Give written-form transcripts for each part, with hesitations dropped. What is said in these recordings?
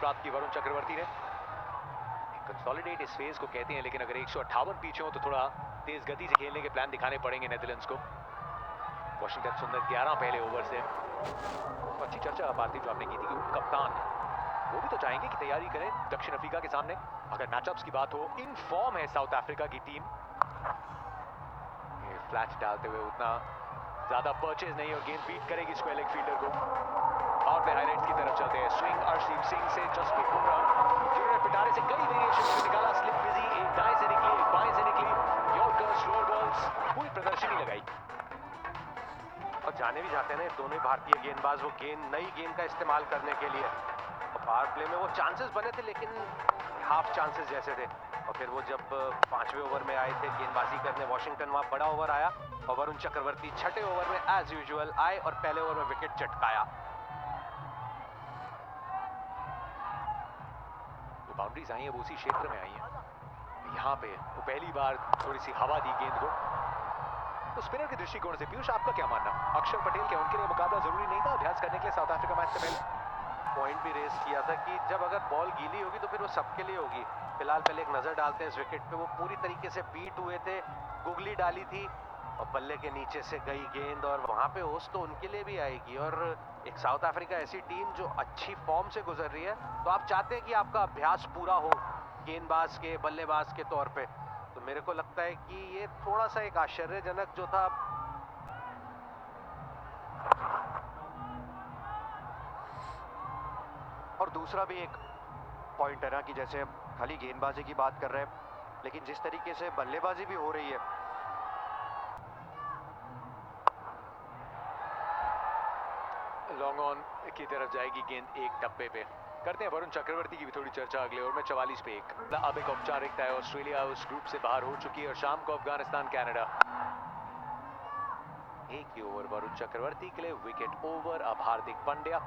प्राप्त की वरुण चक्रवर्ती ने। कंसोलिडेट इस फेज को कहते हैं, लेकिन अगर 158 पीछे हो तो थोड़ा तेज गति से खेलने के प्लान दिखाने पड़ेंगे नेदरलैंड्स को। वॉशिंगटन सुंदर 11 पहले ओवर से। तो अच्छी चर्चा पार्थिव जो आपने की थी कि कप्तान वो भी तो चाहेंगे कि तैयारी करें दक्षिण अफ्रीका के सामने। अगर मैचअप्स की बात हो, इन फॉर्म है साउथ अफ्रीका की टीम। ये फ्लैट डालते हुए उतना ज्यादा परचेज नहीं और गेंद बीट करेगी स्क्वायर लेग फील्डर को। और पे हाइलाइट्स की तरफ चलते हैं। स्विंग अर्शदीप सिंह से जसप्रीत बुमराह, जिन्होंने पिटारे से कई वेरिएशन निकाला। स्लिप बिजी, एक दाएं से निकली, एक बाएं से निकली, यॉर्कर, स्लोअर बॉल्स, पूरी प्रदर्शनी लगाई। और जाने भी जाते हैं ना दोनों भारतीय गेंदबाज, वो नई गेंद का इस्तेमाल करने के लिए। पावर प्ले में वो चांसेस बने थे, लेकिन हाफ चांसेस जैसे थे। और फिर वो जब 5वें ओवर में आए थे गेंदबाजी करने वॉशिंगटन, वहां बड़ा ओवर आया और वरुण चक्रवर्ती 6ठे ओवर में एज यूजुअल आए और पहले ओवर में विकेट चटकाया। तो बाउंड्रीज आई है वो उसी क्षेत्र में आई है। यहाँ पे वो पहली बार थोड़ी सी हवा दी गेंद को। तो स्पिनर के दृष्टिकोण से पीयूष आपका क्या मानना? अक्षर पटेल के उनके लिए मुकाबला जरूरी नहीं था अभ्यास करने के लिए साउथ अफ्रीका मैच से पहले? पॉइंट भी रेस किया था कि जब अगर बॉल गीली होगी तो फिर वो सबके लिए होगी। फिलहाल पहले एक नजर डालते हैं इस विकेट पे। वो पूरी तरीके से बीट हुए थे, गुगली डाली थी और बल्ले के नीचे से गई गेंद, और वहां पे ओस तो उनके लिए भी आएगी। और एक साउथ अफ्रीका ऐसी टीम जो अच्छी फॉर्म से गुजर रही है, तो आप चाहते हैं कि आपका अभ्यास पूरा हो गेंदबाज के, बल्लेबाज के तौर पे। तो मेरे को लगता है कि ये थोड़ा सा एक आश्चर्यजनक जो था। और दूसरा भी एक पॉइंट है ना कि जैसे खाली गेंदबाजी की बात कर रहे हैं, लेकिन जिस तरीके से बल्लेबाजी भी हो रही है। लॉन्ग ऑन की तरफ जाएगी गेंद एक टप्पे पे। करते हैं वरुण चक्रवर्ती की भी थोड़ी चर्चा अगले ओवर में। 44 पे 1। अब एक औपचारिकता है, ऑस्ट्रेलिया उस ग्रुप से बाहर हो चुकी है और शाम को अफगानिस्तान कनाडा। एक ही ओवर वरुण चक्रवर्ती के लिए, विकेट ओवर। अब हार्दिक पांड्या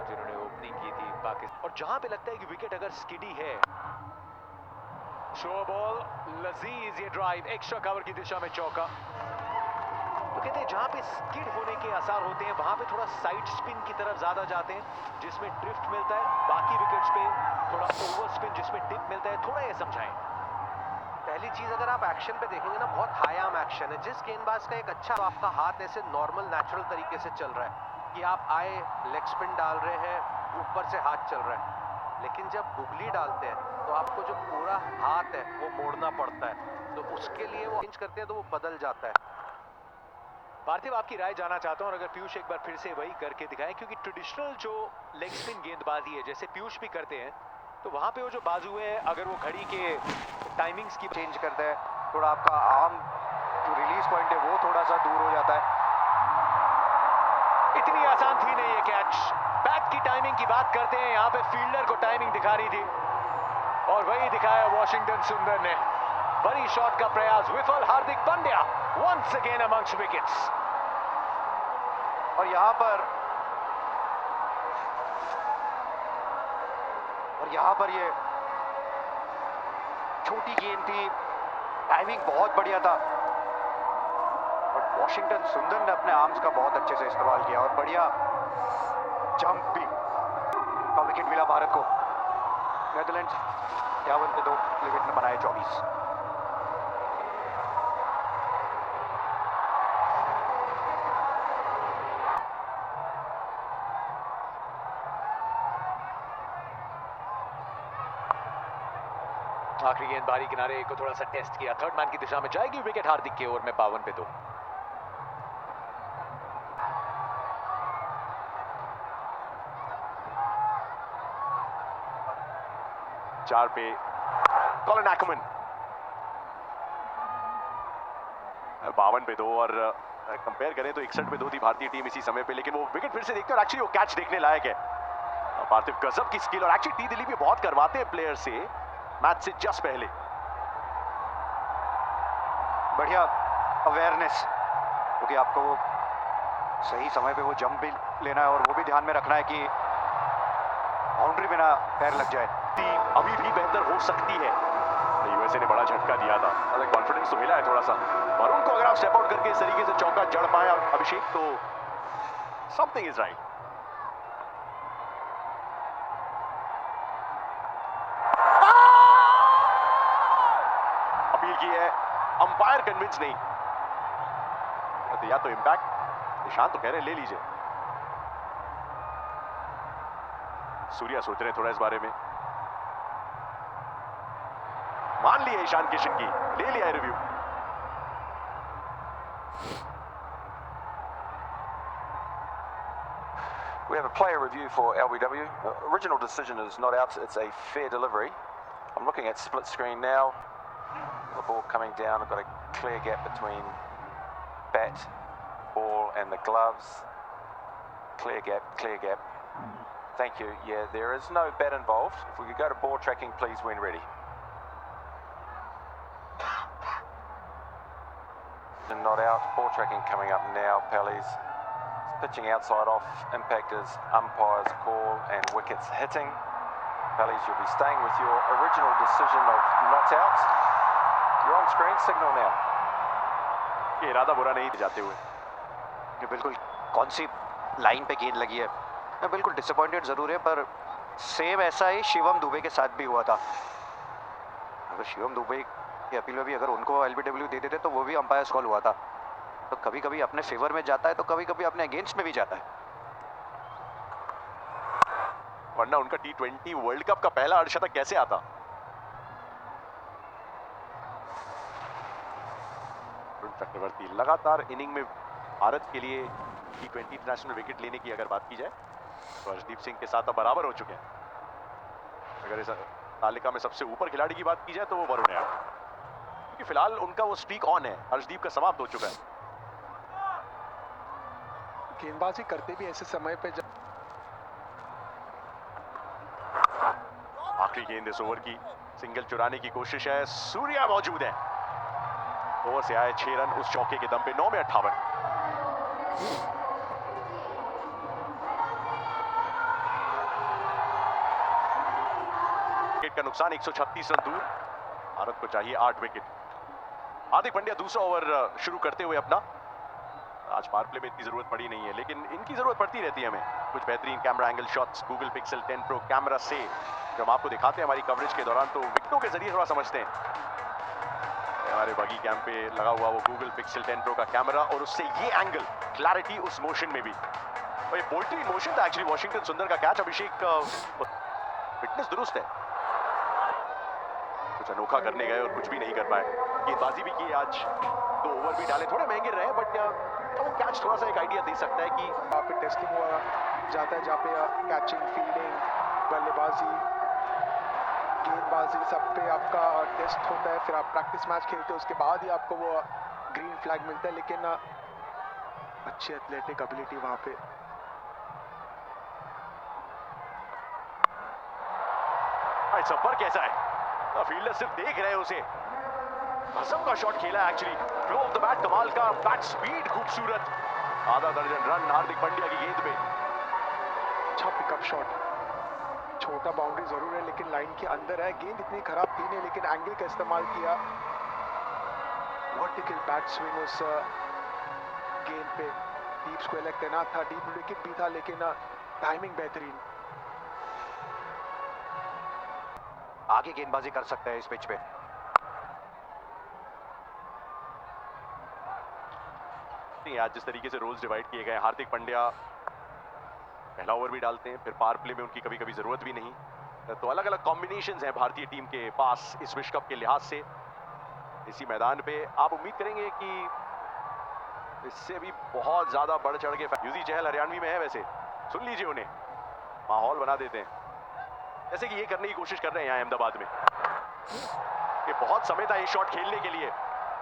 जिन्होंने ओपनिंग की थी पाकिस्तान, और जहां पे लगता है कि विकेट अगर स्किडी है, थ्रो बॉल लजीज, ये ड्राइव एक्स्ट्रा कवर की दिशा में चौका। तो कहते हैं जहां पे स्किड होने के आसार होते हैं वहां पे थोड़ा साइड स्पिन की तरफ ज्यादा जाते हैं, जिसमें ड्रिफ्ट मिलता है। बाकी विकेट्स पे थोड़ा ओवर स्पिन जिसमें टिप मिलता है। थोड़ा ये समझाएं। पहली चीज, अगर आप एक्शन पे देखेंगे ना, बहुत हाई आर्म एक्शन है। जिस गेंदबाज का एक अच्छा, आपका हाथ ऐसे नॉर्मल नेचुरल तरीके से चल रहा है कि आप आए लेग स्पिन डाल रहे हैं, ऊपर से हाथ चल रहा है। लेकिन जब गुगली डालते हैं तो आपको जो पूरा हाथ है वो मोड़ना पड़ता है, तो उसके लिए वो चेंज करते हैं तो वो बदल जाता है। पार्थिव, आपकी राय जानना चाहता हूं, और अगर पीयूष एक बार फिर से वही करके दिखाएं, क्योंकि ट्रेडिशनल जो लेग स्पिन गेंदबाजी है जैसे पीयूष भी करते हैं, तो वहां पे वो जो बाजू है, अगर वो घड़ी के टाइमिंग्स की चेंज करता है, थोड़ा आपका आर्म जो रिलीज पॉइंट है वो थोड़ा सा दूर हो जाता है। इतनी आसान थी नहीं ये कैच। बैट की टाइमिंग की बात करते हैं, यहाँ पे फील्डर को टाइमिंग दिखा रही थी और वही दिखाया वॉशिंगटन सुंदर ने। बड़ी शॉट का प्रयास विफल। Hardik Pandya once again amongst wickets। और यहाँ पर ये छोटी गेंद थी, टाइमिंग बहुत बढ़िया था और वॉशिंगटन सुंदर ने अपने आर्म्स का बहुत अच्छे से इस्तेमाल किया और बढ़िया जंप भी का विकेट मिला भारत को। नेदरलैंड्स 51 पे 2 विकेट ने बनाए 24। आखिरी गेंद बाहरी किनारे को थोड़ा सा टेस्ट किया, थर्ड मैन की दिशा में जाएगी। विकेट हार्दिक के ओवर में 52 पे 2। चार पे कॉलिन एक्मन 52 पे 2। और कंपेयर करें तो 61 पे 2 थी भारतीय टीम इसी समय पे, लेकिन वो विकेट फिर से देखते हैं और एक्चुअली वो कैच देखने लायक है। पार्थिव, गजब की स्किल, और एक्चुअली टी दिलीप भी बहुत करवाते हैं प्लेयर से मैच से जस्ट पहले। बढ़िया अवेयरनेस, क्योंकि आपको वो सही समय पे वो जंप भी लेना है और वो भी ध्यान में रखना है कि बाउंड्री में ना पैर लग जाए। टीम अभी भी बेहतर हो सकती है। यूएसए ने बड़ा झटका दिया था, कॉन्फिडेंस तो मिला है थोड़ा सा। वरुण को अगर आप स्टेप आउट करके इस तरीके से चौका जड़ पाए अभिषेक, तो समथिंग इज राइट। की है, अंपायर कन्विंस नहीं। तो या तो इंपैक्ट, ईशान तो कह रहे हैं ले लीजिए। सूर्या सोच रहे हैं थोड़ा इस बारे में। मान लिया ईशान किशन की, ले लिया review. We have a player review for LBW. Original decision is not out. It's a fair delivery. I'm looking at split screen now. The ball coming down. I've got a clear gap between bat, ball and the gloves. Clear gap, clear gap. Thank you. Yeah, there is no bat involved. If we could go to ball tracking, please, when ready. And not out. Ball tracking coming up now, Pallies. Pitching outside off, impact is umpire's call and wickets hitting. Pallies, you'll be staying with your original decision of not out. You're on screen, signal now. ये इरादा बुरा नहीं जाते हुए। ये बिल्कुल कौन सी line पे गेंद लगी है, मैं बिल्कुल डिसअपॉइंटेड जरूर है, पर सेम ऐसा ही शिवम दुबे के साथ भी हुआ था। अगर शिवम दुबे की अपील में भी अगर उनको एलबीडब्ल्यू दे देते तो वो भी अंपायर्स कॉल हुआ था। तो कभी कभी अपने फेवर में जाता है तो कभी कभी अपने अगेंस्ट में भी जाता है। वरना उनका T20 वर्ल्ड कप का पहला अर्धशतक कैसे आता। वरुण चक्रवर्ती लगातार इनिंग में भारत के लिए T20 इंटरनेशनल विकेट लेने की अगर बात की जाए तो अर्शदीप सिंह के साथ अब बराबर हो चुके हैं। अगर इस तालिका में सबसे ऊपर खिलाड़ी की बात की जाए तो वो वरुण है, क्योंकि फिलहाल उनका वो स्ट्रीक ऑन है। अर्शदीप का समाप्त हो चुका है। गेंदबाजी करते भी ऐसे समय पे आखिरी गेंद इस ओवर की, सिंगल चुराने की कोशिश है, सूर्या मौजूद है। ओवर से आए 6 रन उस चौके के दम पे। 9 में 58। विकेट का नुकसान 136 रन दूर। भारत को चाहिए 8 विकेट। हार्दिक पांड्या दूसरा ओवर शुरू करते हुए अपना। आज पावर प्ले में इतनी जरूरत पड़ी नहीं है, लेकिन इनकी जरूरत पड़ती रहती है हमें। कुछ बेहतरीन camera angle shots Google pixel 10 pro camera से जब आपको दिखाते हैं हमारी कवरेज के दौरान, तो विकेटों के जरिए थोड़ा समझते हैं। हमारे बगी कैंप पे लगा हुआ वो गूगल पिक्सल 10 प्रो का कैमरा, और उससे ये एंगल, क्लैरिटी उस मोशन में भी। और ये पोल्ट्री मोशन था एक्चुअली वॉशिंगटन सुंदर का कैच। अभिषेक फिटनेस दुरुस्त है, कुछ अनोखा करने गए और कुछ भी नहीं कर पाए। गेंदबाजी भी की आज, 2 ओवर भी डाले, थोड़े महंगे रहे, बट वो कैच थोड़ा सा एक आइडिया दे सकता है कि वहाँ पे टेस्टिंग हुआ जाता है, जहाँ पे कैचिंग, फील्डिंग, बल्लेबाजी, गेंदबाजी सब पे आपका टेस्ट होता है। फिर आप प्रैक्टिस मैच खेलते हो, उसके बाद ही आपको वो ग्रीन फ्लैग मिलता है। लेकिन अच्छी एथलेटिक एबिलिटी वहाँ पे। सब्बर कैसा है, फील्डर सिर्फ देख रहे हैं उसे। गजब का शॉट खेला actually, flow of the bat कमाल का, बैट स्पीड खूबसूरत। आधा दर्जन रन हार्दिक पांड्या की गेंद पे। अच्छा पिकअप शॉट, छोटा बाउंड्री जरूर है लेकिन लाइन के अंदर है। गेंद इतनी खराब थी नहीं, लेकिन एंगल का इस्तेमाल किया। वर्टिकल बैट स्विंग उस गेंद पे। डीप स्क्वायर लेग तैनात था, डीप विकेट भी था, लेकिन टाइमिंग बेहतरीन। आगे गेंदबाजी कर सकते हैं इस पिच पे। आज जिस तरीके से रोल्स डिवाइड किए गए, हार्दिक पांड्या पहला ओवर भी डालते हैं, फिर पावर प्ले में उनकी कभी कभी जरूरत भी नहीं। तो अलग अलग कॉम्बिनेशंस हैं भारतीय टीम के पास इस विश्व कप के लिहाज से। इसी मैदान पे आप उम्मीद करेंगे कि इससे भी बहुत ज्यादा बढ़ चढ़ के यूजी चहल हरियाणवी में है, वैसे सुन लीजिए उन्हें, माहौल बना देते हैं जैसे कि ये करने की कोशिश कर रहे हैं यहाँ अहमदाबाद में। ये बहुत समय था ये शॉट खेलने के लिए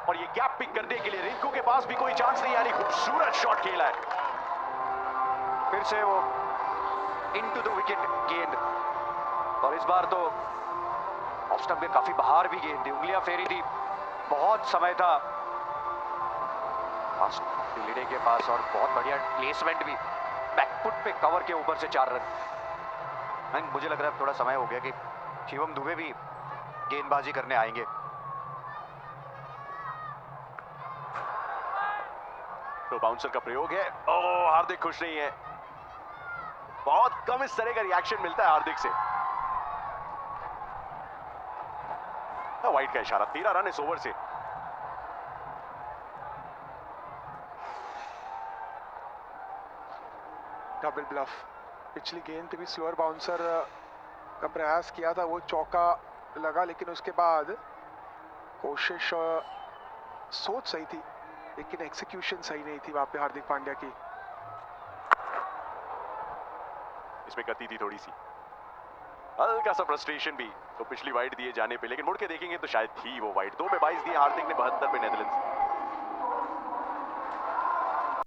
और ये गैप पिक करने के लिए। रिंकू के पास भी कोई चांस नहीं, यानी खूबसूरत शॉट खेला है। फिर से वो इनटू द विकेट गेंद, और इस बार तो ऑफ स्टंप में काफी बाहर भी गेंद थी, उंगलियां फेरी थी, बहुत समय था फील्डिंग के पास, और बहुत बढ़िया प्लेसमेंट भी, बैकफुट पे कवर के ऊपर से 4 रन। मुझे लग रहा है थोड़ा समय हो गया कि शिवम दुबे भी गेंदबाजी करने आएंगे। तो बाउंसर का प्रयोग है। ओह, हार्दिक खुश नहीं है, बहुत कम इस तरह का रिएक्शन मिलता है हार्दिक से। वाइड का इशारा, 13 रन इस ओवर से। Double bluff. पिछली गेंद पे भी स्लोअर बाउंसर का प्रयास किया था, वो चौका लगा, लेकिन उसके बाद कोशिश सोच सही थी लेकिन एग्जीक्यूशन सही नहीं थी वहां पे हार्दिक पांड्या की। इसमें गति थी थोड़ी सी, हल्का सा फ्रस्ट्रेशन भी तो पिछली वाइड दिए जाने पे, लेकिन मुड़ के देखेंगे तो शायद थी वो वाइड। 2 में 22 दिए हार्दिक ने, 72 पे नेदरलैंड्स।